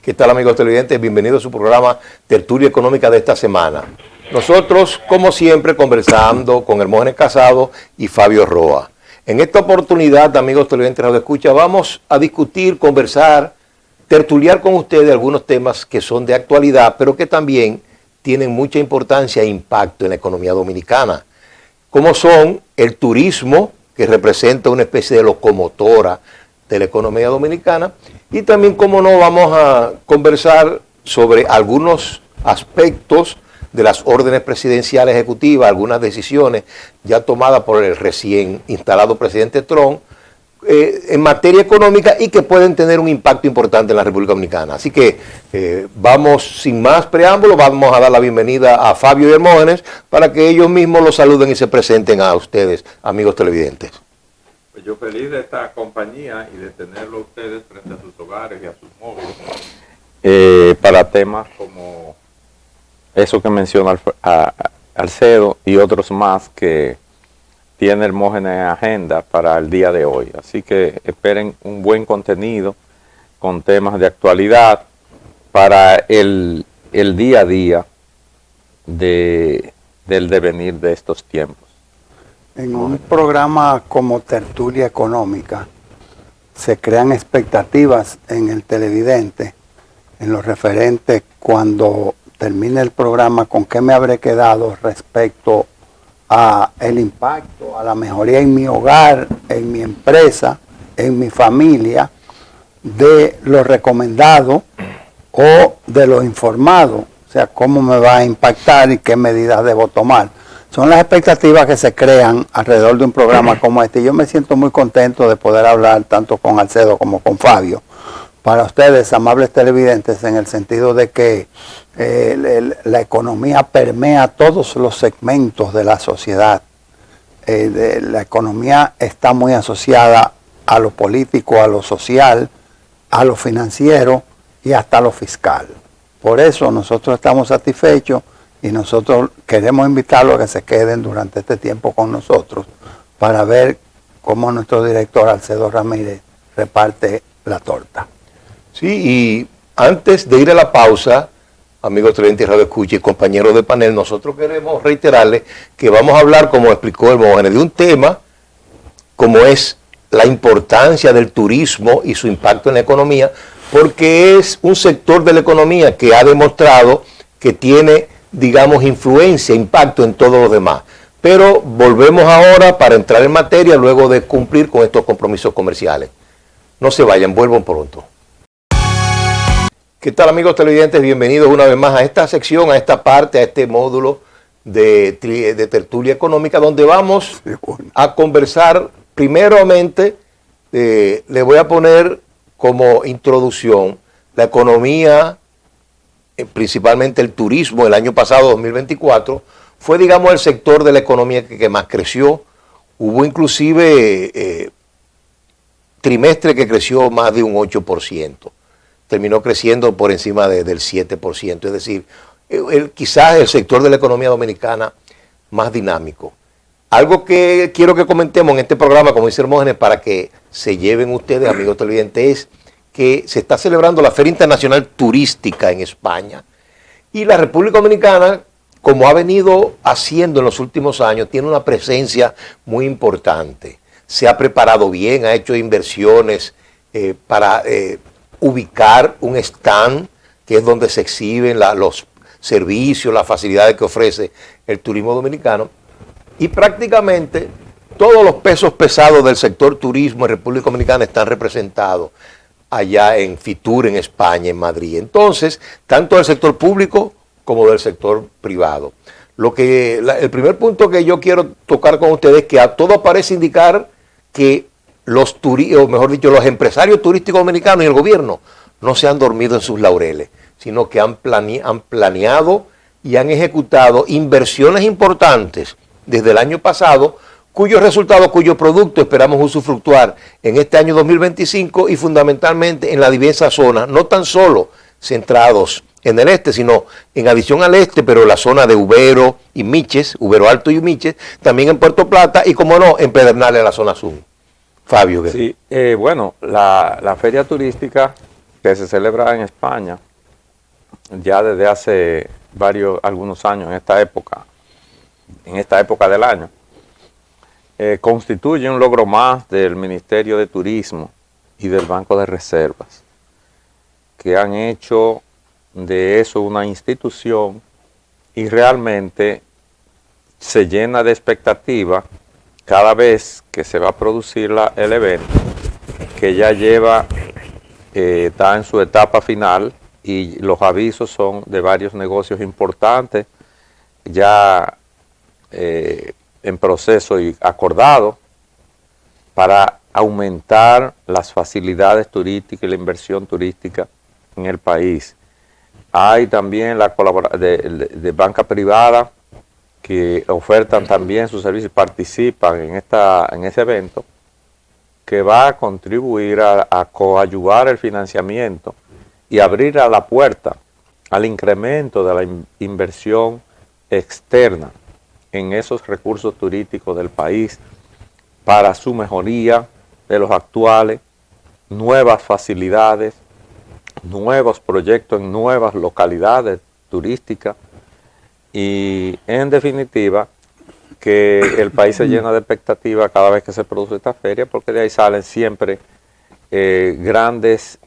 ¿Qué tal, amigos televidentes? Bienvenidos a su programa Tertulia Económica de esta semana. Nosotros, como siempre, conversando con Hermógenes Casado y Fabio Roa. En esta oportunidad, amigos televidentes de Radio Escucha, vamos a discutir, conversar, tertuliar con ustedes algunos temas que son de actualidad, pero que también tienen mucha importancia e impacto en la economía dominicana, como son el turismo, que representa una especie de locomotora de la economía dominicana, y también, como no, vamos a conversar sobre algunos aspectos de las órdenes presidenciales ejecutivas, algunas decisiones ya tomadas por el recién instalado presidente Trump en materia económica y que pueden tener un impacto importante en la República Dominicana. Así que vamos, sin más preámbulos, vamos a dar la bienvenida a Fabio y Hermógenes para que ellos mismos los saluden y se presenten a ustedes, amigos televidentes. Pues yo feliz de esta compañía y de tenerlo a ustedes frente a sus hogares y a sus móviles para temas como eso que menciona Alcedo y otros más que tiene Hermógenes en agenda para el día de hoy. Así que esperen un buen contenido con temas de actualidad para el día a día del devenir de estos tiempos. En un programa como Tertulia Económica se crean expectativas en el televidente, en lo referente cuando termine el programa, con qué me habré quedado respecto a el impacto, a la mejoría en mi hogar, en mi empresa, en mi familia, de lo recomendado o de lo informado, o sea, cómo me va a impactar y qué medidas debo tomar. Son las expectativas que se crean alrededor de un programa como este. Yo me siento muy contento de poder hablar tanto con Alcedo como con Fabio. Para ustedes, amables televidentes, en el sentido de que la economía permea todos los segmentos de la sociedad. La economía está muy asociada a lo político, a lo social, a lo financiero y hasta a lo fiscal. Por eso nosotros estamos satisfechos y nosotros queremos invitarlos a que se queden durante este tiempo con nosotros para ver cómo nuestro director Alcedo Ramírez reparte la torta. Sí, y antes de ir a la pausa, amigos televidentes de Radio Escucha y compañeros de panel, nosotros queremos reiterarles que vamos a hablar, como explicó Hermógenes, de un tema como es la importancia del turismo y su impacto en la economía, porque es un sector de la economía que ha demostrado que tiene, digamos, influencia, impacto en todos los demás. Pero volvemos ahora para entrar en materia luego de cumplir con estos compromisos comerciales. No se vayan, vuelvan pronto. ¿Qué tal, amigos televidentes? Bienvenidos una vez más a esta sección, a esta parte, a este módulo de tertulia económica, donde vamos a conversar. Primeramente, le voy a poner como introducción la economía, principalmente el turismo. El año pasado, 2024, fue, digamos, el sector de la economía que más creció. Hubo inclusive trimestre que creció más de un 8%. Terminó creciendo por encima del 7%, es decir, quizás el sector de la economía dominicana más dinámico. Algo que quiero que comentemos en este programa, como dice Hermógenes, para que se lleven ustedes, amigos televidentes, es que se está celebrando la Feria Internacional Turística en España, y la República Dominicana, como ha venido haciendo en los últimos años, tiene una presencia muy importante. Se ha preparado bien, ha hecho inversiones para ubicar un stand, que es donde se exhiben los servicios, las facilidades que ofrece el turismo dominicano, y prácticamente todos los pesos pesados del sector turismo en República Dominicana están representados allá en Fitur, en España, en Madrid. Entonces, tanto del sector público como del sector privado. El primer punto que yo quiero tocar con ustedes es que a todo parece indicar que los empresarios turísticos dominicanos y el gobierno no se han dormido en sus laureles, sino que han planeado y han ejecutado inversiones importantes desde el año pasado, cuyos resultados, cuyos productos esperamos usufructuar en este año 2025 y fundamentalmente en la diversa zona, no tan solo centrados en el este, sino en adición al este, pero la zona de Ubero y Miches, Ubero Alto y Miches, también en Puerto Plata y, como no, en Pedernales, la zona sur. Fabio. Sí, bueno, la feria turística que se celebra en España ya desde hace algunos años, en esta época del año, constituye un logro más del Ministerio de Turismo y del Banco de Reservas, que han hecho de eso una institución y realmente se llena de expectativa cada vez que se va a producir el evento, que ya está en su etapa final y los avisos son de varios negocios importantes ya en proceso y acordado para aumentar las facilidades turísticas y la inversión turística en el país. Hay también la colaboración de banca privada que ofertan también sus servicios y participan en ese evento, que va a contribuir a coadyuvar el financiamiento y abrir a la puerta al incremento de la inversión externa en esos recursos turísticos del país para su mejoría de los actuales, nuevas facilidades, nuevos proyectos en nuevas localidades turísticas y, en definitiva, que el país se llena de expectativa cada vez que se produce esta feria, porque de ahí salen siempre grandes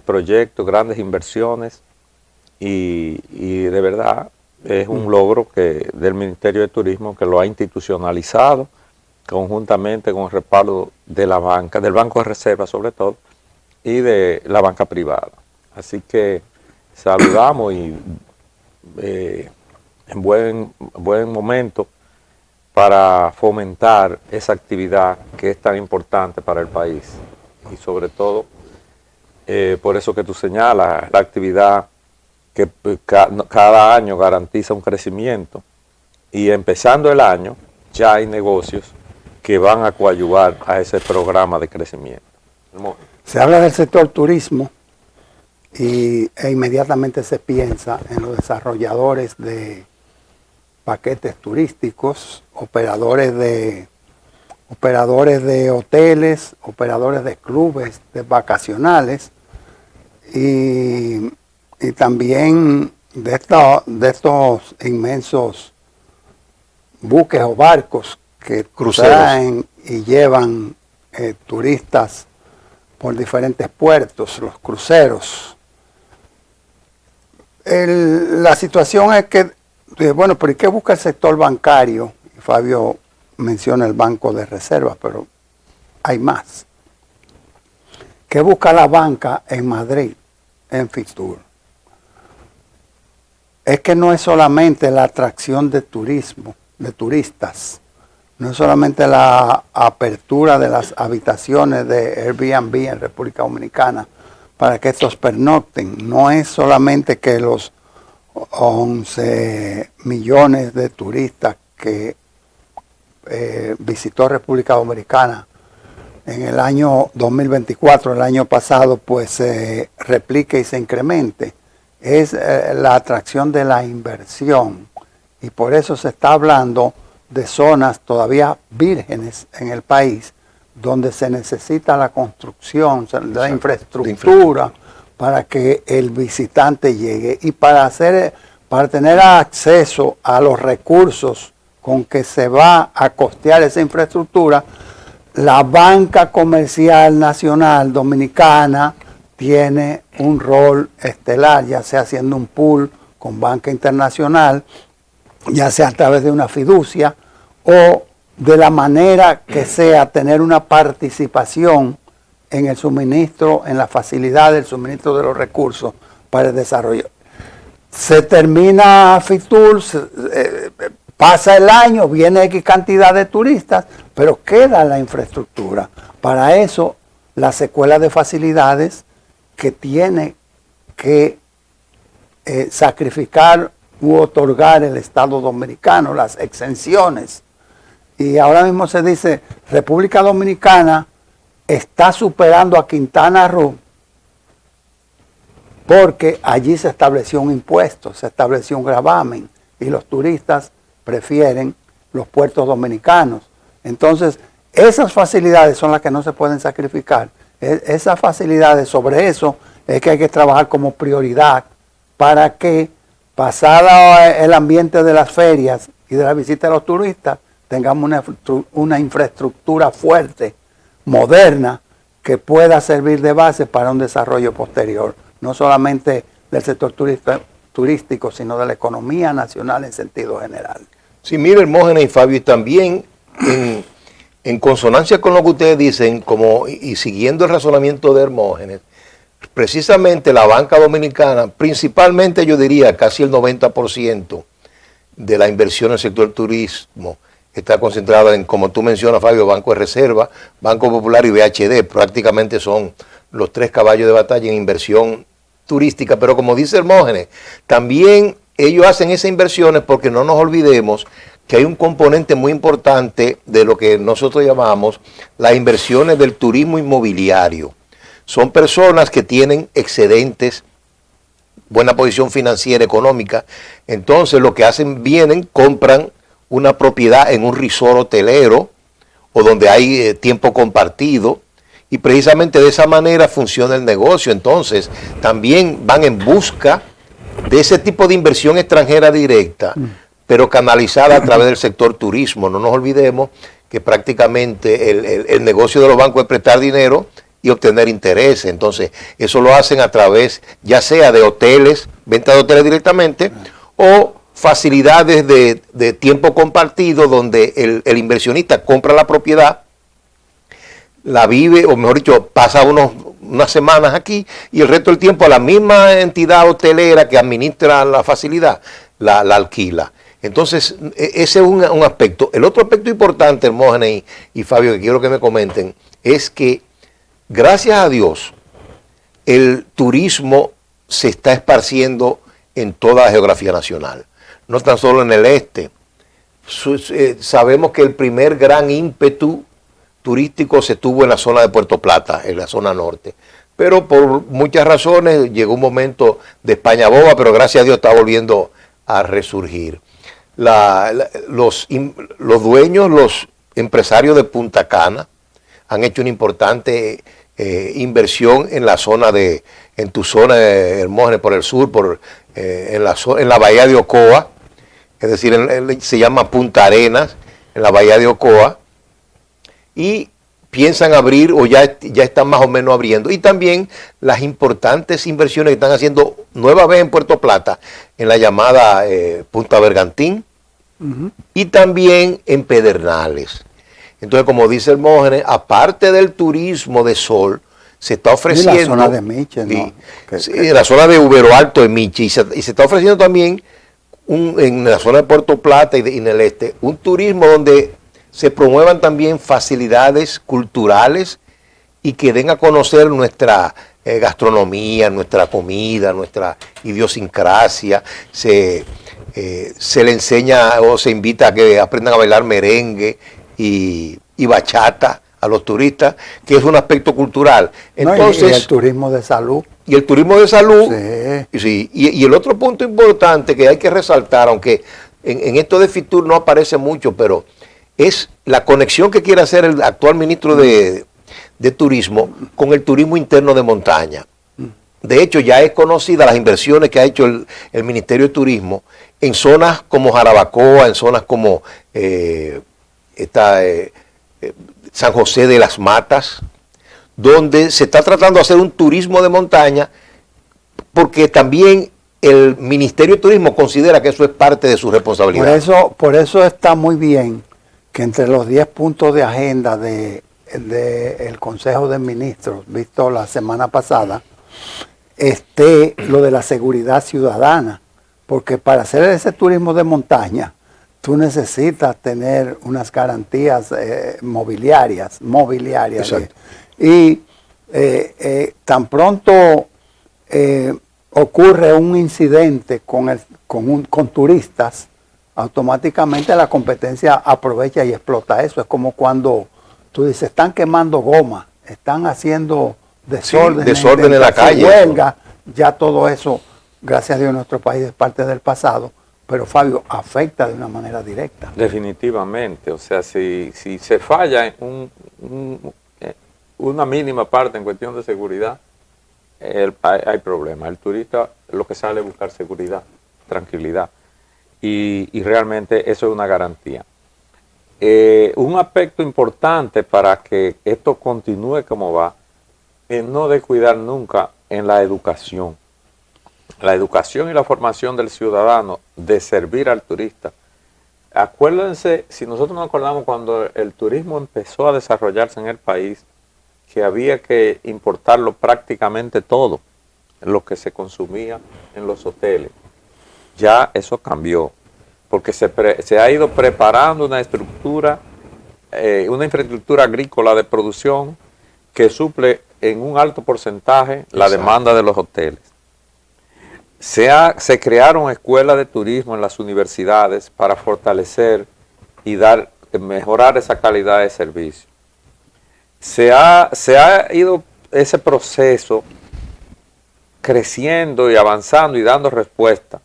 proyectos, grandes inversiones y de verdad es un logro del Ministerio de Turismo, que lo ha institucionalizado conjuntamente con el respaldo de la banca, del Banco de Reservas sobre todo, y de la banca privada. Así que saludamos y en buen momento para fomentar esa actividad que es tan importante para el país. Y sobre todo, por eso que tú señalas, la actividad que cada año garantiza un crecimiento y empezando el año ya hay negocios que van a coadyuvar a ese programa de crecimiento. Se habla del sector turismo e inmediatamente se piensa en los desarrolladores de paquetes turísticos, operadores de hoteles, operadores de clubes de vacacionales y también de estos inmensos buques o barcos que traen y llevan turistas por diferentes puertos, los cruceros. La situación es que, bueno, pero ¿y qué busca el sector bancario? Fabio menciona el Banco de Reservas, pero hay más. ¿Qué busca la banca en Madrid, en Fitur? Es que no es solamente la atracción de turismo, de turistas, no es solamente la apertura de las habitaciones de Airbnb en República Dominicana para que estos pernocten, no es solamente que los 11 millones de turistas que visitó República Dominicana en el año 2024, el año pasado, pues se replique y se incremente. Es la atracción de la inversión y por eso se está hablando de zonas todavía vírgenes en el país donde se necesita la construcción de la infraestructura para que el visitante llegue y para tener acceso a los recursos con que se va a costear esa infraestructura. La banca comercial nacional dominicana tiene un rol estelar, ya sea haciendo un pool con banca internacional, ya sea a través de una fiducia o de la manera que sea tener una participación en el suministro, en la facilidad del suministro de los recursos para el desarrollo. Se termina Fitur, pasa el año, viene X cantidad de turistas, pero queda la infraestructura. Para eso, la secuela de facilidades que tiene que sacrificar u otorgar el Estado Dominicano, las exenciones. Y ahora mismo se dice, República Dominicana está superando a Quintana Roo porque allí se estableció un impuesto, se estableció un gravamen y los turistas prefieren los puertos dominicanos. Entonces, esas facilidades son las que no se pueden sacrificar. Esas facilidades, sobre eso es que hay que trabajar como prioridad para que, pasada el ambiente de las ferias y de la visita de los turistas, tengamos una infraestructura fuerte, moderna, que pueda servir de base para un desarrollo posterior, no solamente del sector turístico, sino de la economía nacional en sentido general. Sí, mire, Hermógenes y Fabio, y también en consonancia con lo que ustedes dicen, y siguiendo el razonamiento de Hermógenes, precisamente la banca dominicana, principalmente yo diría casi el 90% de la inversión en el sector turismo está concentrada en, como tú mencionas, Fabio, Banco de Reserva, Banco Popular y BHD, prácticamente son los 3 caballos de batalla en inversión turística, pero como dice Hermógenes, también ellos hacen esas inversiones porque no nos olvidemos que hay un componente muy importante de lo que nosotros llamamos las inversiones del turismo inmobiliario. Son personas que tienen excedentes, buena posición financiera, económica, entonces lo que hacen, compran una propiedad en un resort hotelero o donde hay tiempo compartido, y precisamente de esa manera funciona el negocio. Entonces también van en busca de ese tipo de inversión extranjera directa, pero canalizada a través del sector turismo. No nos olvidemos que prácticamente el negocio de los bancos es prestar dinero y obtener intereses. Entonces eso lo hacen a través ya sea de hoteles, venta de hoteles directamente, o facilidades de tiempo compartido donde el inversionista compra la propiedad, la vive, o mejor dicho, pasa unas semanas aquí, y el resto del tiempo a la misma entidad hotelera que administra la facilidad la alquila. Entonces, ese es un aspecto. El otro aspecto importante, Hermógenes y Fabio, que quiero que me comenten, es que, gracias a Dios, el turismo se está esparciendo en toda la geografía nacional, no tan solo en el este. Sabemos que el primer gran ímpetu turístico se tuvo en la zona de Puerto Plata, en la zona norte, pero por muchas razones llegó un momento de España boba, pero gracias a Dios está volviendo a resurgir. Los dueños, los empresarios de Punta Cana han hecho una importante inversión en la zona en tu zona de Hermógenes, por el sur, en la bahía de Ocoa, es decir, se llama Punta Arenas, en la bahía de Ocoa, y piensan abrir, o ya están más o menos abriendo, y también las importantes inversiones que están haciendo nueva vez en Puerto Plata, en la llamada Punta Bergantín, y también en Pedernales. Entonces, como dice Hermógenes, aparte del turismo de sol, se está ofreciendo... Y la zona de Miche, ¿no? La zona de Ubero Alto de Miche, y se está ofreciendo también en la zona de Puerto Plata y en el este, un turismo donde se promuevan también facilidades culturales y que den a conocer nuestra gastronomía, nuestra comida, nuestra idiosincrasia. Se le enseña o se invita a que aprendan a bailar merengue y bachata a los turistas, que es un aspecto cultural. Entonces, y el turismo de salud. Y el turismo de salud, sí. Sí, y el otro punto importante que hay que resaltar, aunque en esto de Fitur no aparece mucho, pero es la conexión que quiere hacer el actual ministro de Turismo con el turismo interno de montaña. De hecho, ya es conocida las inversiones que ha hecho el Ministerio de Turismo en zonas como Jarabacoa, en zonas como San José de las Matas, donde se está tratando de hacer un turismo de montaña, porque también el Ministerio de Turismo considera que eso es parte de su responsabilidad. Por eso está muy bien que entre los 10 puntos de agenda del Consejo de Ministros, visto la semana pasada, esté lo de la seguridad ciudadana, porque para hacer ese turismo de montaña, tú necesitas tener unas garantías mobiliarias. Exacto. Y tan pronto ocurre un incidente con turistas, automáticamente la competencia aprovecha y explota eso. Es como cuando tú dices, están quemando goma, están haciendo desorden en la calle. Huelga, ya todo eso, gracias a Dios, nuestro país es parte del pasado. Pero Fabio, afecta de una manera directa. Definitivamente, o sea, si se falla en una mínima parte en cuestión de seguridad, hay problema. El turista lo que sale es buscar seguridad, tranquilidad. Y realmente eso es una garantía. Un aspecto importante para que esto continúe como va es no descuidar nunca en la educación. La educación y la formación del ciudadano de servir al turista. Acuérdense, si nosotros nos acordamos cuando el turismo empezó a desarrollarse en el país, que había que importarlo prácticamente todo, lo que se consumía en los hoteles. Ya eso cambió, porque se ha ido preparando una infraestructura agrícola de producción que suple en un alto porcentaje la demanda de los hoteles. Se crearon escuelas de turismo en las universidades para fortalecer y mejorar esa calidad de servicio. Se ha ido ese proceso creciendo y avanzando y dando respuesta.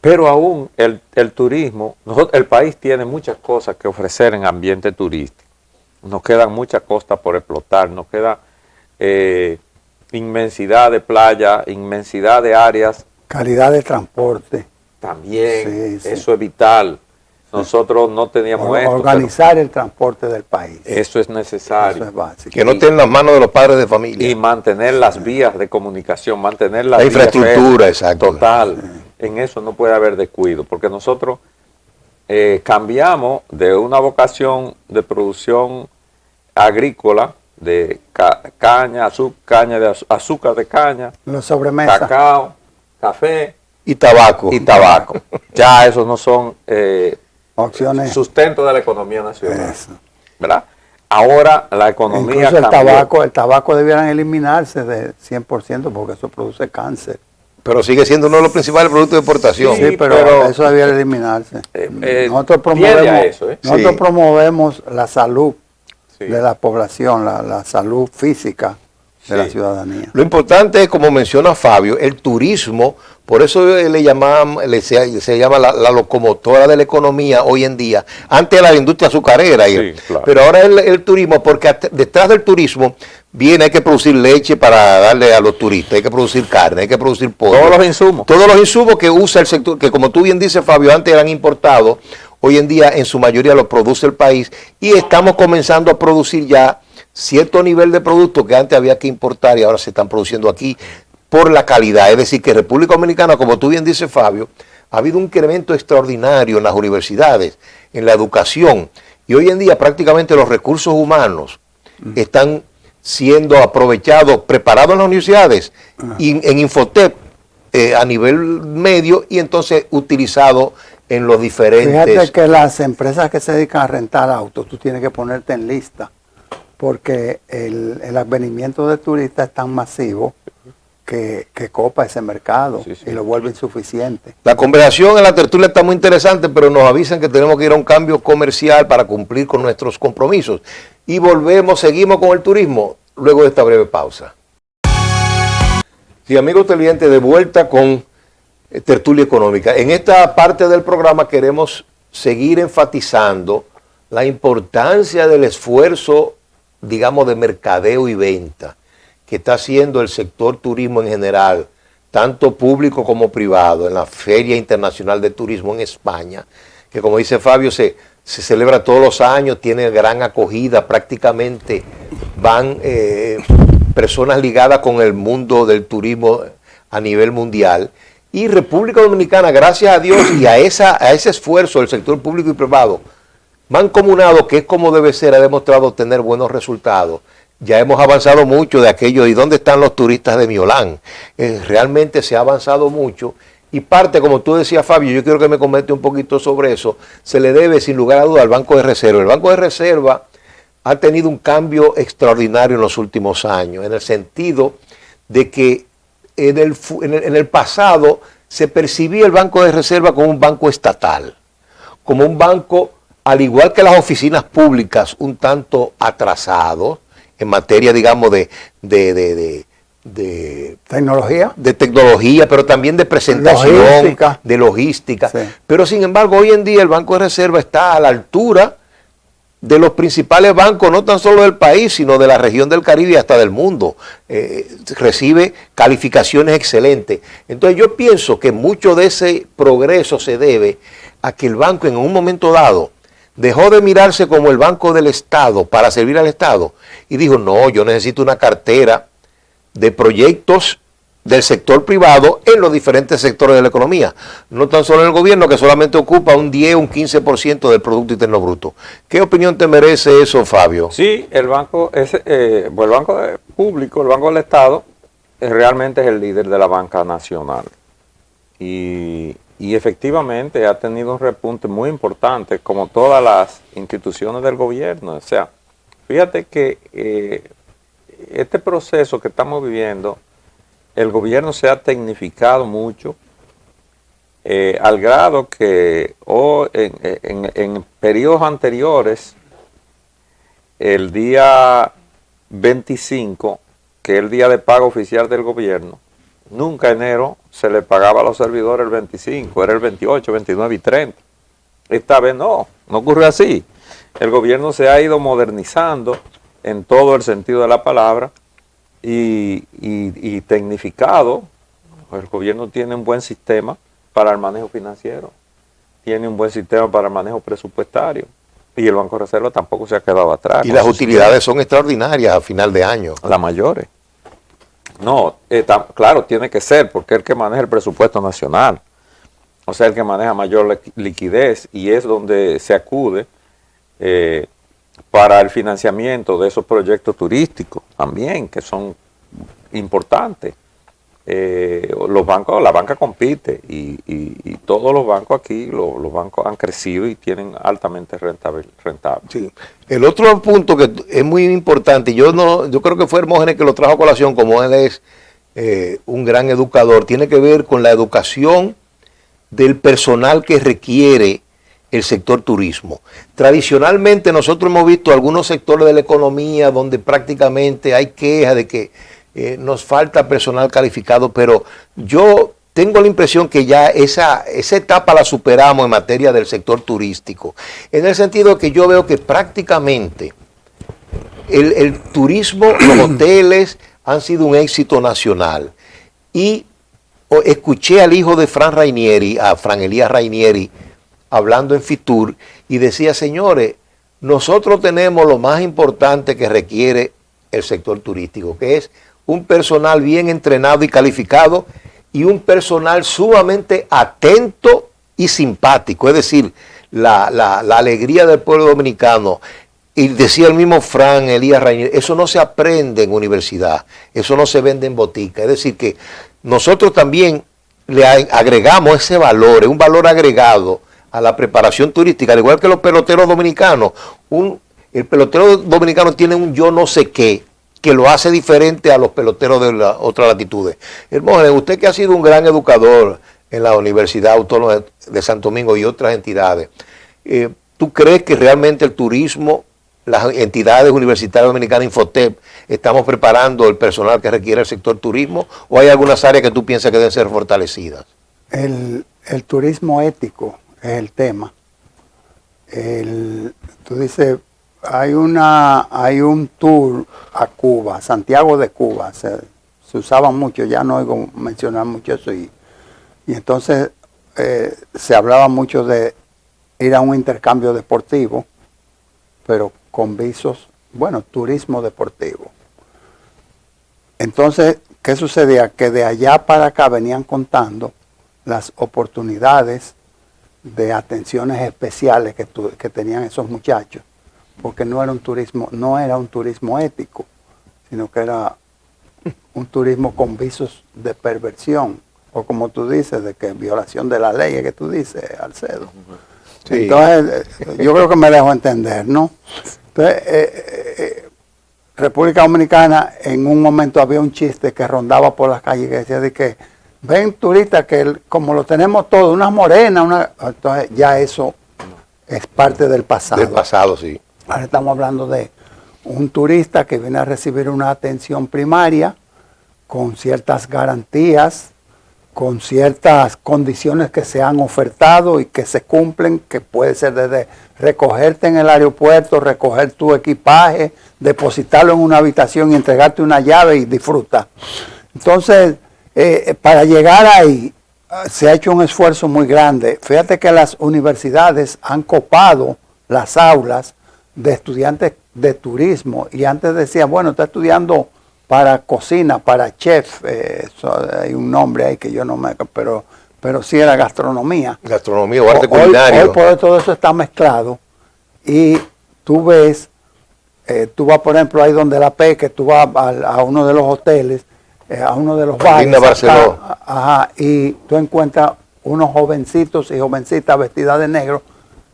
Pero aún el turismo, el país tiene muchas cosas que ofrecer en ambiente turístico. Nos quedan muchas costas por explotar, nos queda inmensidad de playa, inmensidad de áreas. Calidad de transporte. También, eso es vital. Nosotros no teníamos esto. Organizar el transporte del país. Eso es necesario. Eso es básico. Que no esté en las manos de los padres de familia. Y mantener las vías de comunicación, mantener la infraestructura, exacto. Total. En eso no puede haber descuido, porque nosotros cambiamos de una vocación de producción agrícola, de caña, azúcar de caña, los sobremesas, cacao, café y tabaco. Ya esos no son opciones. Sustento de la economía nacional. Eso. ¿Verdad? Ahora la economía incluso el tabaco debieran eliminarse de 100% porque eso produce cáncer. Pero sigue siendo uno de los principales productos de exportación. Sí, pero eso debiera eliminarse. Nosotros promovemos la salud de la población, la salud física de la ciudadanía. Lo importante es, como menciona Fabio, el turismo, por eso se llama la locomotora de la economía hoy en día. Antes era la industria azucarera, claro. Pero ahora el turismo, porque detrás del turismo hay que producir leche para darle a los turistas, hay que producir carne, hay que producir pollo. Todos los insumos. Todos los insumos que usa el sector, que como tú bien dices, Fabio, antes eran importados, hoy en día en su mayoría los produce el país y estamos comenzando a producir ya cierto nivel de productos que antes había que importar y ahora se están produciendo aquí por la calidad. Es decir, que República Dominicana, como tú bien dices, Fabio, ha habido un incremento extraordinario en las universidades, en la educación, y hoy en día prácticamente los recursos humanos están siendo aprovechados, preparados en las universidades, y en Infotep a nivel medio, y entonces utilizados en los diferentes... Fíjate que las empresas que se dedican a rentar autos, tú tienes que ponerte en lista, porque el advenimiento de turistas es tan masivo que copa ese mercado y lo vuelve insuficiente. La conversación en la tertulia está muy interesante, pero nos avisan que tenemos que ir a un cambio comercial para cumplir con nuestros compromisos. Y seguimos con el turismo luego de esta breve pausa. Sí, amigos televidentes, de vuelta con Tertulia Económica. En esta parte del programa queremos seguir enfatizando la importancia del esfuerzo, digamos, de mercadeo y venta que está haciendo el sector turismo en general, tanto público como privado, en la Feria Internacional de Turismo en España, que como dice Fabio, se celebra todos los años, tiene gran acogida, prácticamente van personas ligadas con el mundo del turismo a nivel mundial. Y República Dominicana, gracias a Dios y a ese esfuerzo del sector público y privado, mancomunado, que es como debe ser, ha demostrado tener buenos resultados. Ya hemos avanzado mucho de aquello. ¿Y dónde están los turistas de Miolán? Realmente se ha avanzado mucho. Y parte, como tú decías, Fabio, yo quiero que me comente un poquito sobre eso, se le debe sin lugar a duda al Banco de Reserva. El Banco de Reserva ha tenido un cambio extraordinario en los últimos años, en el sentido de que en el pasado se percibía el Banco de Reserva como un banco estatal, como un banco, al igual que las oficinas públicas, un tanto atrasado en materia, digamos, de tecnología, pero también de presentación, de logística. Sí. Pero sin embargo, hoy en día el Banco de Reserva está a la altura de los principales bancos, no tan solo del país, sino de la región del Caribe y hasta del mundo. Recibe calificaciones excelentes. Entonces yo pienso que mucho de ese progreso se debe a que el banco en un momento dado dejó de mirarse como el banco del Estado para servir al Estado y dijo, no, yo necesito una cartera de proyectos del sector privado en los diferentes sectores de la economía, no tan solo en el gobierno, que solamente ocupa un 10, un 15% del Producto Interno Bruto. ¿Qué opinión te merece eso, Fabio? Sí, el banco público, el Banco del Estado, realmente es el líder de la banca nacional. Y efectivamente ha tenido un repunte muy importante, como todas las instituciones del gobierno. O sea, fíjate que este proceso que estamos viviendo, el gobierno se ha tecnificado mucho, al grado que en periodos anteriores, el día 25, que es el día de pago oficial del gobierno, nunca enero se le pagaba a los servidores el 25, era el 28, 29 y 30. Esta vez no ocurre así. El gobierno se ha ido modernizando en todo el sentido de la palabra, y tecnificado. El gobierno tiene un buen sistema para el manejo financiero, tiene un buen sistema para el manejo presupuestario, y el Banco de Reserva tampoco se ha quedado atrás. Y las utilidades son extraordinarias a final de año. Las mayores. No, claro, tiene que ser, porque es el que maneja el presupuesto nacional, o sea, el que maneja mayor liquidez, y es donde se acude para el financiamiento de esos proyectos turísticos también, que son importantes. Los bancos, la banca compite, y todos los bancos aquí, los bancos han crecido y tienen altamente rentable. Sí. El otro punto que es muy importante, yo creo que fue Hermógenes que lo trajo a colación, como él es un gran educador, tiene que ver con la educación del personal que requiere el sector turismo. Tradicionalmente nosotros hemos visto algunos sectores de la economía donde prácticamente hay quejas de que nos falta personal calificado, pero yo tengo la impresión que ya esa etapa la superamos en materia del sector turístico, en el sentido de que yo veo que prácticamente el turismo, los hoteles han sido un éxito nacional. Y escuché al hijo de Fran Rainieri, a Fran Elías Rainieri, hablando en Fitur, y decía, señores, nosotros tenemos lo más importante que requiere el sector turístico, que es un personal bien entrenado y calificado, y un personal sumamente atento y simpático, es decir, la alegría del pueblo dominicano. Y decía el mismo Fran Elías Rainieri, eso no se aprende en universidad, eso no se vende en botica, es decir, que nosotros también le agregamos ese valor, es un valor agregado a la preparación turística, al igual que los peloteros dominicanos. El pelotero dominicano tiene un yo no sé qué, que lo hace diferente a los peloteros de las otras latitudes. Hermógenes, usted que ha sido un gran educador en la Universidad Autónoma de Santo Domingo y otras entidades, ¿tú crees que realmente el turismo, las entidades universitarias dominicanas, Infotep, estamos preparando el personal que requiere el sector turismo, o hay algunas áreas que tú piensas que deben ser fortalecidas? El turismo ético es el tema. Tú dices, hay un tour a Cuba, Santiago de Cuba, se usaba mucho, ya no oigo mencionar mucho eso, y entonces se hablaba mucho de ir a un intercambio deportivo, pero con visos, bueno, turismo deportivo. Entonces, ¿qué sucedía? Que de allá para acá venían contando las oportunidades de atenciones especiales que tenían esos muchachos, porque no era un turismo ético, sino que era un turismo con visos de perversión, o como tú dices, de que violación de la ley, que tú dices, Alcedo. Sí. Entonces, yo creo que me dejo entender, ¿no? Entonces, República Dominicana, en un momento había un chiste que rondaba por las calles que decía de que ven turistas que como lo tenemos todo, unas morenas, entonces ya eso es parte del pasado. Del pasado, sí. Ahora estamos hablando de un turista que viene a recibir una atención primaria con ciertas garantías con ciertas condiciones que se han ofertado y que se cumplen, que puede ser desde recogerte en el aeropuerto, recoger tu equipaje, depositarlo en una habitación y entregarte una llave y disfruta. Entonces, para llegar ahí, se ha hecho un esfuerzo muy grande. Fíjate que las universidades han copado las aulas de estudiantes de turismo y antes decían, bueno, está estudiando para cocina, para chef, hay un nombre ahí que yo no me... pero sí era gastronomía. Gastronomía o arte culinario. Hoy por todo eso está mezclado y tú ves, tú vas por ejemplo ahí donde la Peque, tú vas a uno de los hoteles, a uno de los bares, Barcelona. Ajá, y tú encuentras unos jovencitos y jovencitas vestidas de negro.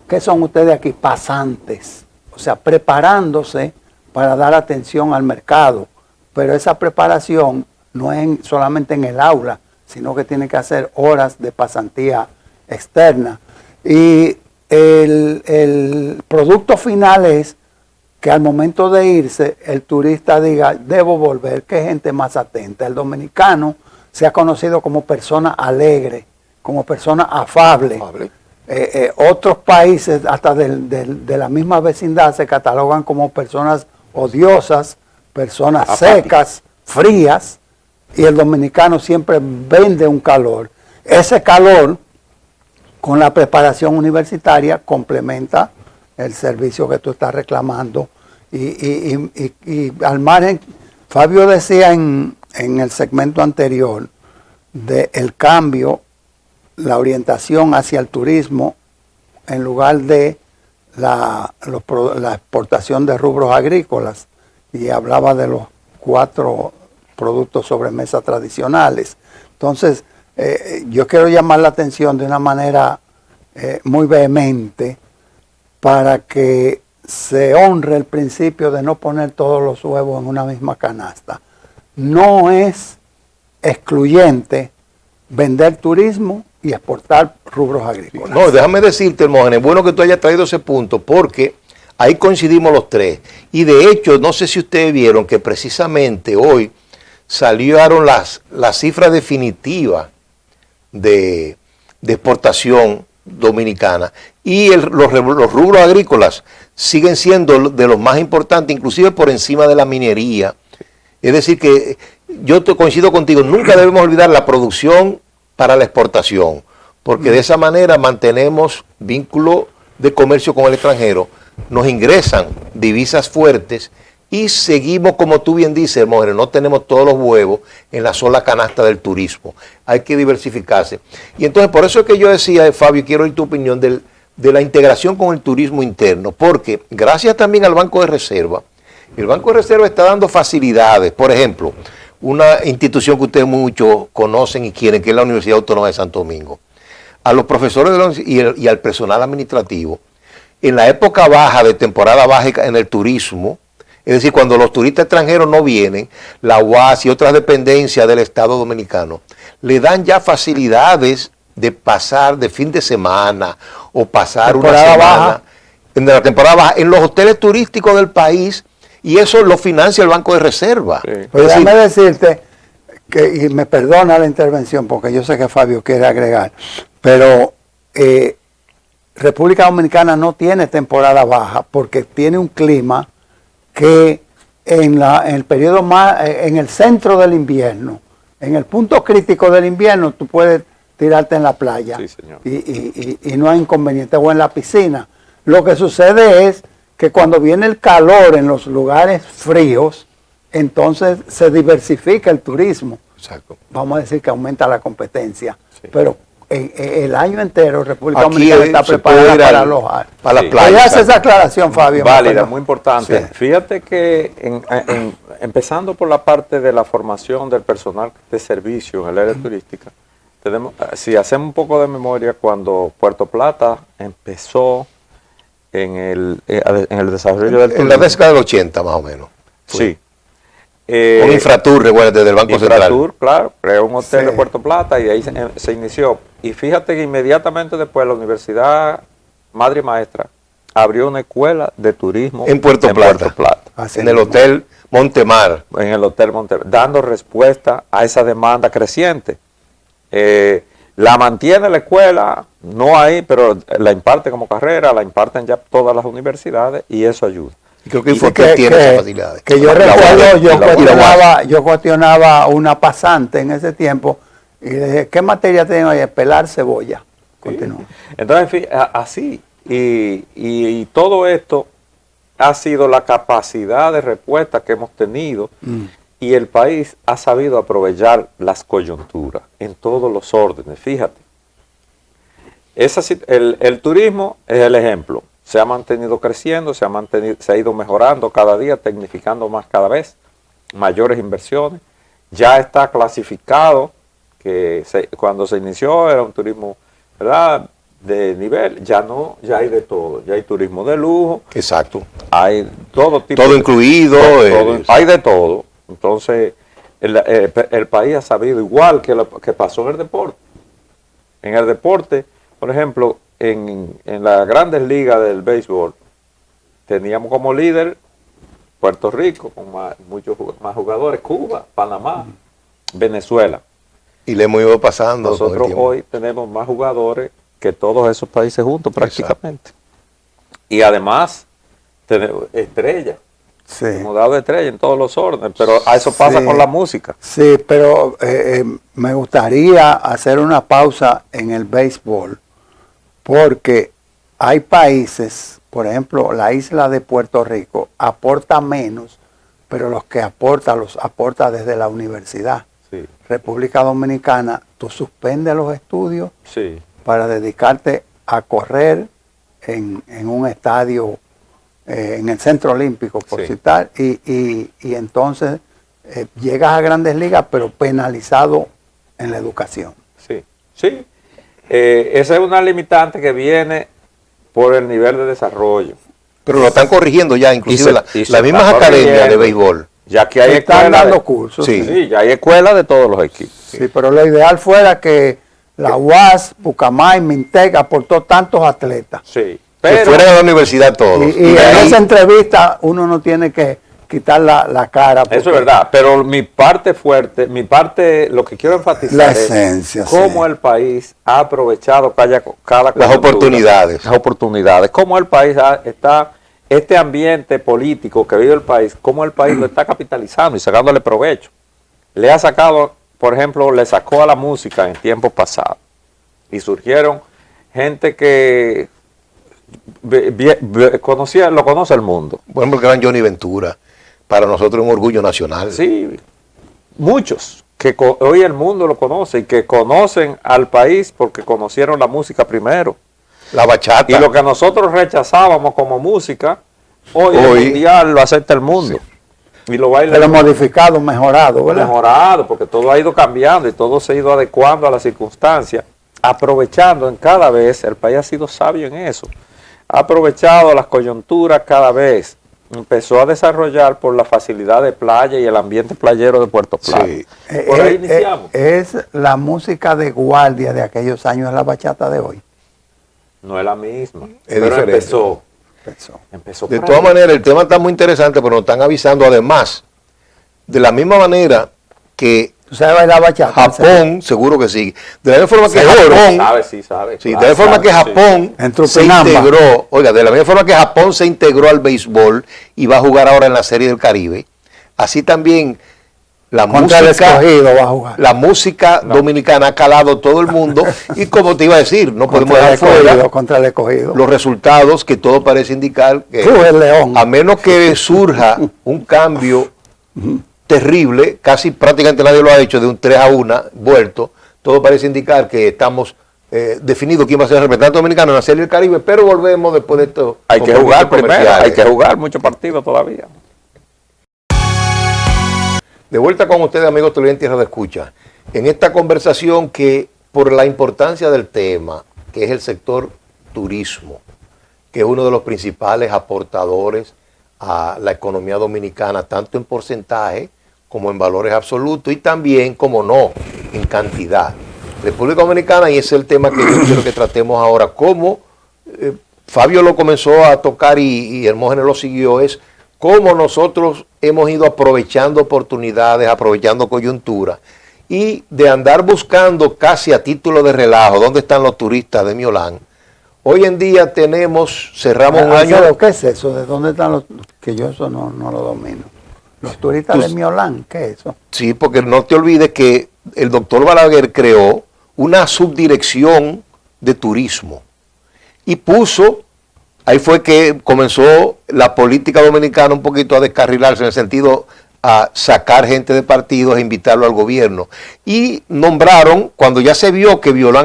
¿Qué son ustedes aquí? Pasantes, o sea, preparándose para dar atención al mercado. Pero esa preparación no es solamente en el aula, sino que tiene que hacer horas de pasantía externa. Y el producto final es que al momento de irse, el turista diga, debo volver, qué gente más atenta. El dominicano se ha conocido como persona alegre, como persona afable. Otros países, hasta de la misma vecindad, se catalogan como personas odiosas, personas secas, frías, y el dominicano siempre vende un calor. Ese calor, con la preparación universitaria, complementa el servicio que tú estás reclamando. Y al margen, Fabio decía en el segmento anterior del cambio, la orientación hacia el turismo en lugar de la exportación de rubros agrícolas, y hablaba de los 4 productos sobremesa tradicionales. Entonces, yo quiero llamar la atención de una manera muy vehemente para que se honre el principio de no poner todos los huevos en una misma canasta. No es excluyente vender turismo y exportar rubros agrícolas. No, déjame decirte, Hermógenes, bueno que tú hayas traído ese punto, porque ahí coincidimos los tres. Y de hecho, no sé si ustedes vieron que precisamente hoy salieron las cifras definitivas de exportación dominicana. Y los rubros agrícolas siguen siendo de los más importantes, inclusive por encima de la minería. Es decir que yo coincido contigo, nunca debemos olvidar la producción para la exportación, porque de esa manera mantenemos vínculo de comercio con el extranjero, nos ingresan divisas fuertes y seguimos, como tú bien dices, Hermógenes, no tenemos todos los huevos en la sola canasta del turismo. Hay que diversificarse. Y entonces, por eso es que yo decía, Fabio, quiero oír tu opinión de la integración con el turismo interno, porque gracias también al Banco de Reserva, el Banco de Reserva está dando facilidades. Por ejemplo, una institución que ustedes muchos conocen y quieren, que es la Universidad Autónoma de Santo Domingo. A los profesores y al personal administrativo, en la época baja, de temporada baja en el turismo, es decir, cuando los turistas extranjeros no vienen, la UAS y otras dependencias del Estado Dominicano le dan ya facilidades de pasar de fin de semana o pasar una semana en la temporada baja en los hoteles turísticos del país, y eso lo financia el Banco de Reserva. Sí. Pero déjame decirte, y me perdona la intervención porque yo sé que Fabio quiere agregar, pero República Dominicana no tiene temporada baja porque tiene un clima que en el periodo más, en el centro del invierno, en el punto crítico del invierno, tú puedes tirarte en la playa, sí, señor. Y no hay inconveniente, o en la piscina. Lo que sucede es que cuando viene el calor en los lugares fríos, entonces se diversifica el turismo. Exacto. Vamos a decir que aumenta la competencia, sí. Pero el año entero República Dominicana está preparada para alojar. Para las playas. Hace esa aclaración, Fabio. Válida, muy importante. Sí. Fíjate que empezando por la parte de la formación del personal de servicio en el área turística, si hacemos un poco de memoria, cuando Puerto Plata empezó en el desarrollo del turismo. En la década del 80 más o menos. Sí. Con Infratur, recuerda, desde el Banco Central. Infratur, claro, creó un hotel de Puerto Plata y ahí se inició. Y fíjate que inmediatamente después la Universidad Madre y Maestra abrió una escuela de turismo en Puerto Plata. En el Hotel Montemar. En el Hotel Montemar, dando respuesta a esa demanda creciente. La mantiene la escuela, no hay, pero la imparte como carrera, la imparten ya todas las universidades y eso ayuda. Y creo que Infotel tiene esas facilidades. Que yo recuerdo, yo cuestionaba a una pasante en ese tiempo y le dije, ¿qué materia tengo ahí? Pelar cebolla. Continúa. Sí. Entonces, en fin, así. Y todo esto ha sido la capacidad de respuesta que hemos tenido y el país ha sabido aprovechar las coyunturas en todos los órdenes. Fíjate, el turismo es el ejemplo. Se ha mantenido creciendo, se ha ido mejorando cada día, tecnificando más cada vez, mayores inversiones. Ya está clasificado, que cuando se inició era un turismo, ¿verdad?, de nivel, ya no, ya hay de todo, ya hay turismo de lujo. Exacto. Hay todo tipo. Todo incluido. Hay de todo. Entonces, el país ha sabido, igual que lo que pasó en el deporte. En el deporte, por ejemplo, en las grandes ligas del béisbol, teníamos como líder Puerto Rico, con muchos más jugadores, Cuba, Panamá, Venezuela. Y le hemos ido pasando. Nosotros hoy tenemos más jugadores que todos esos países juntos prácticamente. Exacto. Y además, tenemos estrellas. Sí. Hemos dado estrellas en todos los órdenes, pero a eso pasa con la música. Sí, pero me gustaría hacer una pausa en el béisbol, porque hay países, por ejemplo, la isla de Puerto Rico aporta menos, pero los que aporta, los aporta desde la universidad. Sí. República Dominicana, tú suspendes los estudios. Sí. Para dedicarte a correr en un estadio, en el Centro Olímpico, por citar, y entonces llegas a Grandes Ligas, pero penalizado en la educación. Sí, sí. Esa es una limitante que viene por el nivel de desarrollo. Pero lo están corrigiendo ya, inclusive las mismas academias de béisbol. Ya que hay están dando cursos. Sí, ya hay escuelas de todos los equipos. Sí, pero lo ideal fuera que la UAS, Pucamay, Mintec aportó tantos atletas. Sí, pero que fueran a la universidad todos. Y en esa entrevista uno no tiene que quitar la cara. Eso es verdad, pero mi parte fuerte, lo que quiero enfatizar la esencia, es cómo el país ha aprovechado cada las oportunidades. Las oportunidades, cómo el país está, este ambiente político que vive el país, cómo el país lo está capitalizando y sacándole provecho. Le ha sacado, por ejemplo, le sacó a la música en tiempos pasados y surgieron gente que lo conoce el mundo. Por ejemplo, el gran Johnny Ventura, para nosotros es un orgullo nacional. Sí, muchos que hoy el mundo lo conoce y que conocen al país porque conocieron la música primero. La bachata. Y lo que nosotros rechazábamos como música, hoy el mundial lo acepta el mundo. Sí. Y lo baila. Pero modificado, mejorado, ¿verdad? Mejorado, porque todo ha ido cambiando y todo se ha ido adecuando a las circunstancias, aprovechando en cada vez, el país ha sido sabio en eso, ha aprovechado las coyunturas cada vez, empezó a desarrollar por la facilidad de playa y el ambiente playero de Puerto Plata. Sí. Por ahí iniciamos. Es la música de guardia de aquellos años, es la bachata de hoy. No es la misma, es pero diferente. Empezó de todas maneras, el tema está muy interesante, pero nos están avisando además, de la misma manera que ¿tú sabes bailar bachata? Japón, seguro que sí. De la misma forma que Japón, sabe. Sí, de la misma forma que Japón se integró, oiga, de la misma forma que Japón se integró al béisbol y va a jugar ahora en la Serie del Caribe, así también la música dominicana ha calado todo el mundo y como te iba a decir, no podemos dejar fuera contra el Escogido los resultados que todo parece indicar que el León. A menos que surja un cambio terrible, casi prácticamente nadie lo ha hecho, de un 3-1 vuelto, todo parece indicar que estamos definido quién va a ser el representante dominicano en la Serie del Caribe, pero volvemos después de esto. Hay que jugar primero, hay que jugar muchos partidos todavía. De vuelta con ustedes, amigos televidentes de Escucha, en esta conversación que por la importancia del tema, que es el sector turismo, que es uno de los principales aportadores a la economía dominicana, tanto en porcentaje como en valores absolutos y también, como no, en cantidad. República Dominicana, y ese es el tema que yo quiero que tratemos ahora, como Fabio lo comenzó a tocar y Hermógenes lo siguió, es cómo nosotros hemos ido aprovechando oportunidades, aprovechando coyunturas y de andar buscando casi a título de relajo dónde están los turistas de Miolán. Hoy en día cerramos un año... ¿Qué es eso? ¿De dónde están los...? Que yo eso no lo domino. Los turistas de Miolán, ¿qué es eso? Sí, porque no te olvides que el doctor Balaguer creó una subdirección de turismo y puso, ahí fue que comenzó la política dominicana un poquito a descarrilarse en el sentido a sacar gente de partidos e invitarlo al gobierno. Y nombraron, cuando ya se vio que don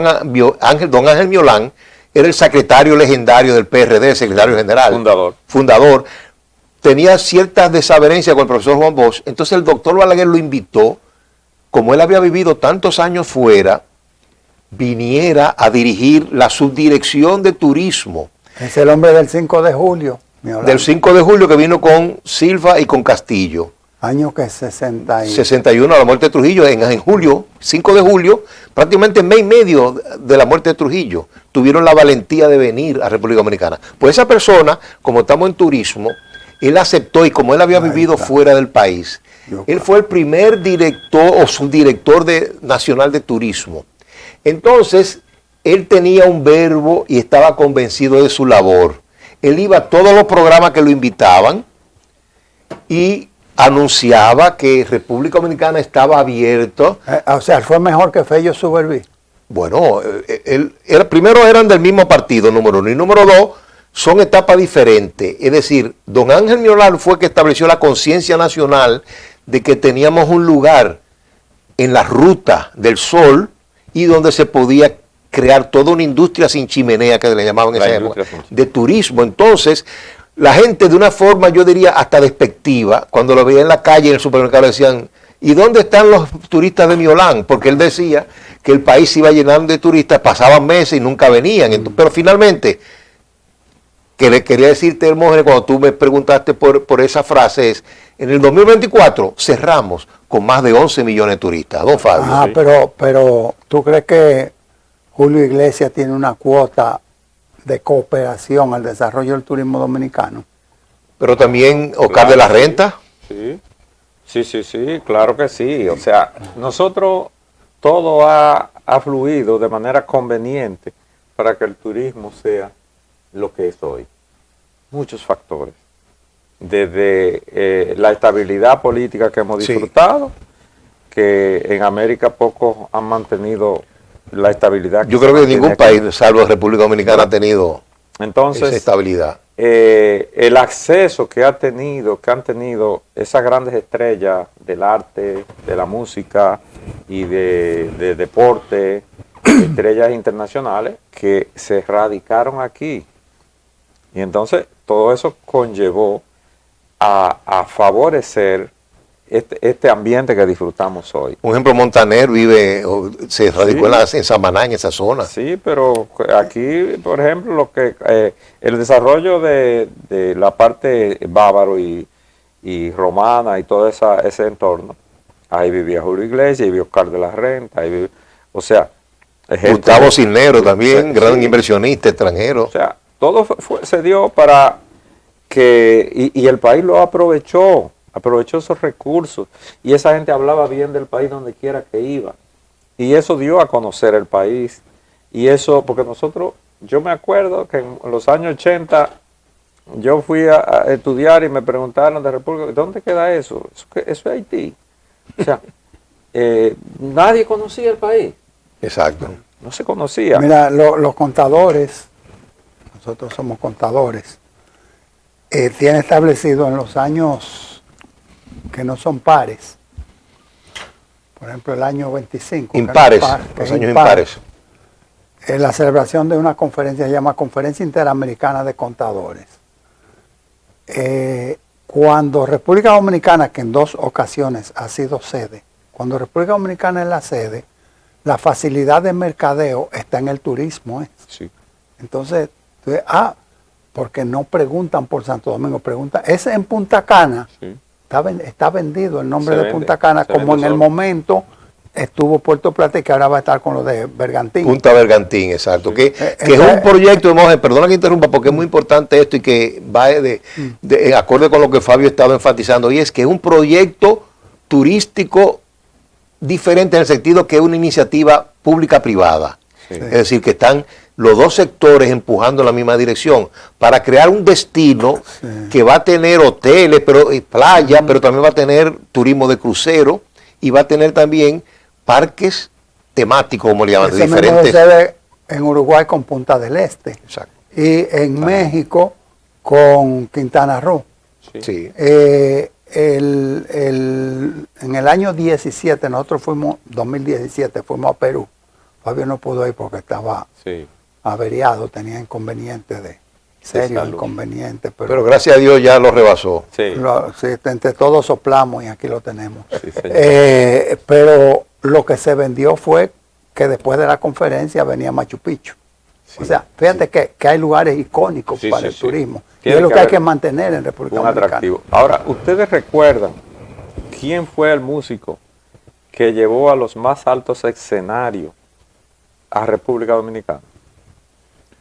Ángel Miolán era el secretario legendario del PRD, secretario general. Fundador. Tenía ciertas desavenencias con el profesor Juan Bosch. Entonces el doctor Balaguer lo invitó, como él había vivido tantos años fuera, viniera a dirigir la subdirección de turismo. Es el hombre del 5 de julio. Del 5 de julio que vino con Silva y con Castillo. Año que 61, a la muerte de Trujillo, en julio, 5 de julio, prácticamente mes y medio de la muerte de Trujillo, tuvieron la valentía de venir a República Dominicana. Pues esa persona, como estamos en turismo, él aceptó, y como él había vivido fuera del país, él fue el primer director o subdirector nacional de turismo. Entonces, él tenía un verbo y estaba convencido de su labor. Él iba a todos los programas que lo invitaban y anunciaba que República Dominicana estaba abierto. O sea, fue mejor que Fello Suberví. Bueno, primero eran del mismo partido, número uno, y número dos, son etapas diferentes. Es decir, don Ángel Miolán fue que estableció la conciencia nacional de que teníamos un lugar en la ruta del sol y donde se podía crear toda una industria sin chimenea, que le llamaban en esa época, de turismo. Entonces, la gente de una forma, yo diría, hasta despectiva, cuando lo veía en la calle, en el supermercado, decían, ¿y dónde están los turistas de Miolán? Porque él decía que el país se iba llenando de turistas, pasaban meses y nunca venían. Entonces, pero finalmente, que le quería decirte, Hermógenes, cuando tú me preguntaste por esa frase, es, en el 2024 cerramos con más de 11 millones de turistas, don Fabio. Ah, pero ¿tú crees que Julio Iglesias tiene una cuota de cooperación al desarrollo del turismo dominicano? Pero también Oscar de la Renta. Sí, claro que sí. O sea, nosotros todo ha fluido de manera conveniente para que el turismo sea lo que es hoy. Muchos factores. Desde la estabilidad política que hemos disfrutado, que en América pocos han mantenido la estabilidad. Yo creo que ningún país, salvo República Dominicana, ha tenido esa estabilidad. El acceso que han tenido esas grandes estrellas del arte, de la música y de deporte, estrellas internacionales que se radicaron aquí. Y entonces todo eso conllevó a favorecer este ambiente que disfrutamos hoy. Por ejemplo, Montaner se radicó en Samaná, en esa zona. Sí, pero aquí, por ejemplo, el desarrollo de la parte bávaro y romana y todo ese entorno, ahí vivía Julio Iglesias, ahí vivía Oscar de la Renta, o sea... Gustavo Cisneros también, gran inversionista extranjero. O sea, todo se dio para que... Y el país lo aprovechó esos recursos, y esa gente hablaba bien del país donde quiera que iba, y eso dio a conocer el país, y eso, porque yo me acuerdo que en los años 80, yo fui a estudiar y me preguntaron de República, ¿dónde queda eso? Eso es Haití. O sea, nadie conocía el país. Exacto. No se conocía. Mira, los contadores, nosotros somos contadores, tienen establecido en los años que no son pares, por ejemplo el año 25. Impares, los años impares. La celebración de una conferencia se llama Conferencia Interamericana de Contadores. Cuando República Dominicana, que en 2 ocasiones ha sido sede, cuando República Dominicana es la sede, la facilidad de mercadeo está en el turismo. Sí. Entonces, porque no preguntan por Santo Domingo, preguntan, es en Punta Cana. Sí. Está vendido el nombre de Punta Cana, como en el momento estuvo Puerto Plata y que ahora va a estar con lo de Bergantín. Punta Bergantín, exacto. Sí. Que es un proyecto, perdona que interrumpa, porque es muy importante esto y que va de acorde con lo que Fabio estaba enfatizando, y es que es un proyecto turístico diferente en el sentido que es una iniciativa pública-privada. Sí. Es decir, que están los dos sectores empujando en la misma dirección para crear un destino que va a tener hoteles, playa, pero también va a tener turismo de crucero y va a tener también parques temáticos, como le llaman, Eso diferentes. mismo sucede en Uruguay con Punta del Este. Exacto. Y en México con Quintana Roo. Sí. En el año 17, nosotros fuimos, 2017, fuimos a Perú. Fabio no pudo ir porque estaba averiado, tenía inconvenientes serios inconvenientes. Pero gracias a Dios ya lo rebasó. Sí. Entre todos soplamos y aquí lo tenemos. Sí, pero lo que se vendió fue que después de la conferencia venía Machu Picchu. Sí, o sea, fíjate que hay lugares icónicos para el turismo. Y Tiene es lo que hay que mantener en República Dominicana. Atractivo. Ahora, ¿ustedes recuerdan quién fue el músico que llevó a los más altos escenarios a República Dominicana?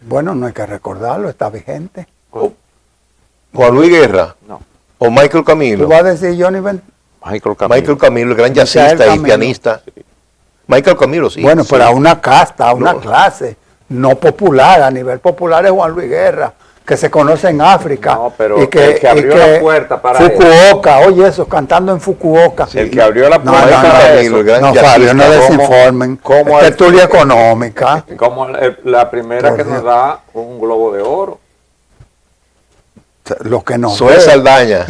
Bueno, no hay que recordarlo, está vigente. Juan Luis Guerra. No. O Michael Camilo. ¿Tú vas a decir Johnny Ben? Michael Camilo, el gran jazzista y pianista. Sí. Michael Camilo, sí. Bueno, sí. pero a una casta, a una clase, no popular, a nivel popular es Juan Luis Guerra, que se conoce en África. No, pero y que, el que abrió la puerta para Fukuoka, oye eso, cantando en Fukuoka. Sí. El que abrió la puerta para eso. No, Fabio, no desinformen. Como tertulia económica. Como la primera que nos da un Globo de Oro. Lo que nos Zoe Saldaña.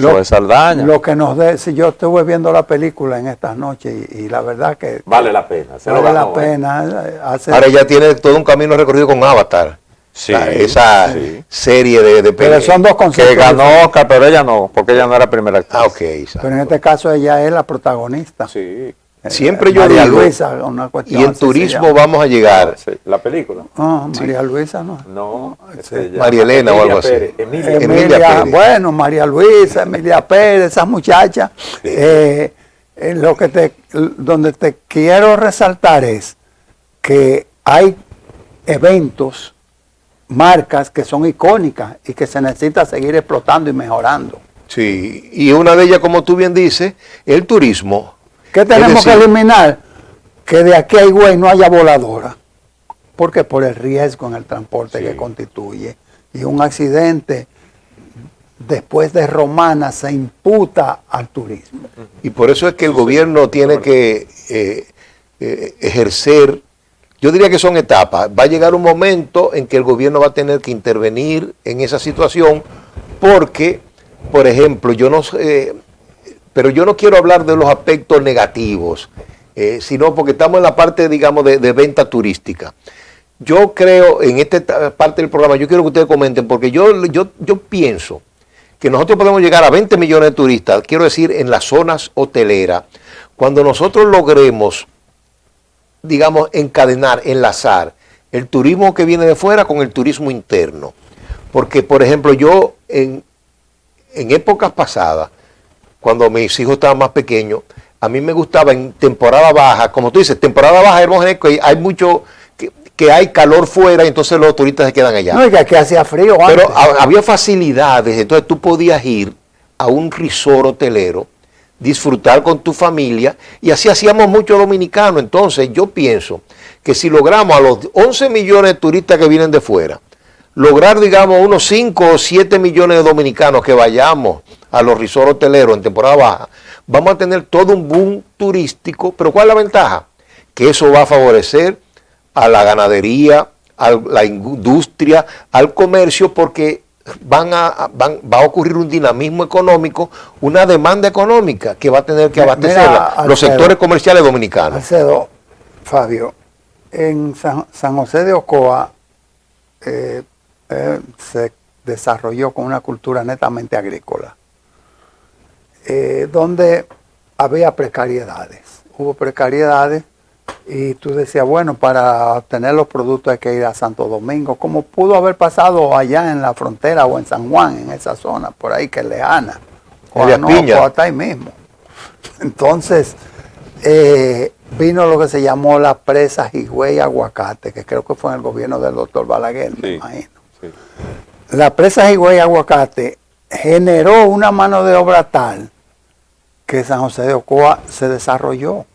Lo que nos dé, si yo estuve viendo la película en estas noches y la verdad que vale la pena. Vale la pena. Ahora ya tiene todo un camino recorrido con Avatar. Sí, esa serie de pero son dos conceptos que ganó Oscar, pero ella no, porque ella no era primera actriz. Ah, ok. Exacto. Pero en este caso ella es la protagonista. Sí. Siempre yo María digo, Luisa, una cuestión y en turismo vamos a llegar. Sí, la película. No, María Luisa no. No, María Elena o algo así. Emilia Pérez. Bueno, María Luisa, Emilia Pérez, esas muchachas. Donde te quiero resaltar es que hay eventos, marcas que son icónicas y que se necesita seguir explotando y mejorando. Sí, y una de ellas, como tú bien dices, el turismo. ¿Qué tenemos que eliminar? Que de aquí a Higüey no haya voladora. Porque por el riesgo en el transporte que constituye. Y un accidente después de Romana se imputa al turismo. Y por eso es que el gobierno tiene que ejercer, yo diría que son etapas. Va a llegar un momento en que el gobierno va a tener que intervenir en esa situación porque, por ejemplo, yo no sé... Pero yo no quiero hablar de los aspectos negativos, sino porque estamos en la parte, digamos, de venta turística. Yo creo, en esta parte del programa, yo quiero que ustedes comenten, porque yo pienso que nosotros podemos llegar a 20 millones de turistas, quiero decir, en las zonas hoteleras, cuando nosotros logremos, digamos, enlazar el turismo que viene de fuera con el turismo interno. Porque, por ejemplo, yo en épocas pasadas, cuando mis hijos estaban más pequeños, a mí me gustaba en temporada baja, como tú dices, temporada baja, hay mucho, que hay calor fuera y entonces los turistas se quedan allá. No, y que aquí hacía frío antes. Pero había facilidades, entonces tú podías ir a un resort hotelero, disfrutar con tu familia, y así hacíamos muchos dominicanos. Entonces yo pienso que si logramos a los 11 millones de turistas que vienen de fuera, lograr, digamos, unos 5 o 7 millones de dominicanos que vayamos a los resorts hoteleros en temporada baja, vamos a tener todo un boom turístico. Pero ¿cuál es la ventaja? Que eso va a favorecer a la ganadería, a la industria, al comercio, porque va a ocurrir un dinamismo económico, una demanda económica que va a tener que abastecer los sectores comerciales dominicanos. Alcedo, Fabio, en San José de Ocoa se desarrolló con una cultura netamente agrícola, donde había precariedades. Hubo precariedades y tú decías, bueno, para obtener los productos hay que ir a Santo Domingo, como pudo haber pasado allá en la frontera o en San Juan, en esa zona, por ahí que es lejana, o hasta ahí mismo. Entonces, vino lo que se llamó la presa Higüey Aguacate, que creo que fue en el gobierno del doctor Balaguer, me imagino. Sí. La presa Higüey Aguacate generó una mano de obra tal que San José de Ocoa se desarrolló.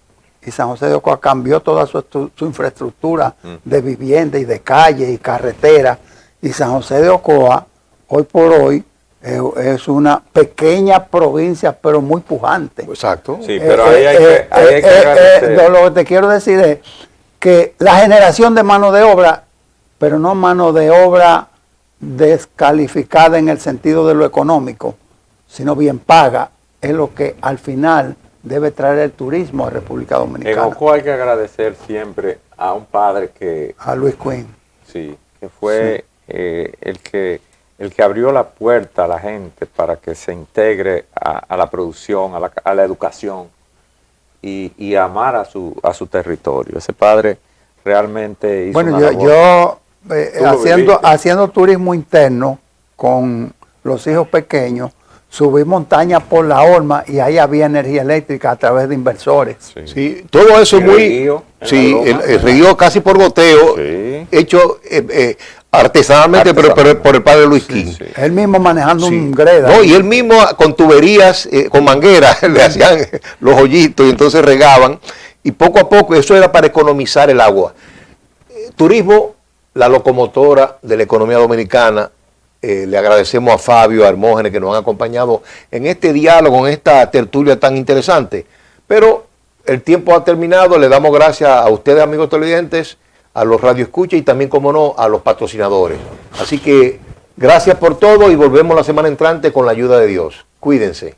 y San José de Ocoa cambió toda su infraestructura de vivienda y de calle y carretera, y San José de Ocoa hoy por hoy es una pequeña provincia pero muy pujante. Exacto. Sí, pero ahí hay que agradecer. Lo que te quiero decir es que la generación de mano de obra, pero no mano de obra descalificada en el sentido de lo económico, sino bien paga, es lo que al final debe traer el turismo a República Dominicana. En Ocoa hay que agradecer siempre a un padre que... A Luis Quinn. Sí, que fue el que abrió la puerta a la gente para que se integre a la producción, a la educación y amar a su territorio. Ese padre realmente hizo bueno, una yo labor. haciendo turismo interno con los hijos pequeños, subí montañas por la Horma y ahí había energía eléctrica a través de inversores. Sí. Sí, todo eso es muy... Río, sí, el río casi por goteo, sí, hecho artesanalmente, pero por el padre Luis Quinn. sí. Él mismo manejando Sí. un greda. No, y él mismo con tuberías, con mangueras, le hacían los hoyitos y entonces regaban. Y poco a poco, eso era para economizar el agua. Turismo, la locomotora de la economía dominicana. Le agradecemos a Fabio, a Hermógenes, que nos han acompañado en este diálogo, en esta tertulia tan interesante. Pero el tiempo ha terminado. Le damos gracias a ustedes, amigos televidentes, a los radioescuchas y también, como no, a los patrocinadores. Así que gracias por todo y volvemos la semana entrante con la ayuda de Dios. Cuídense.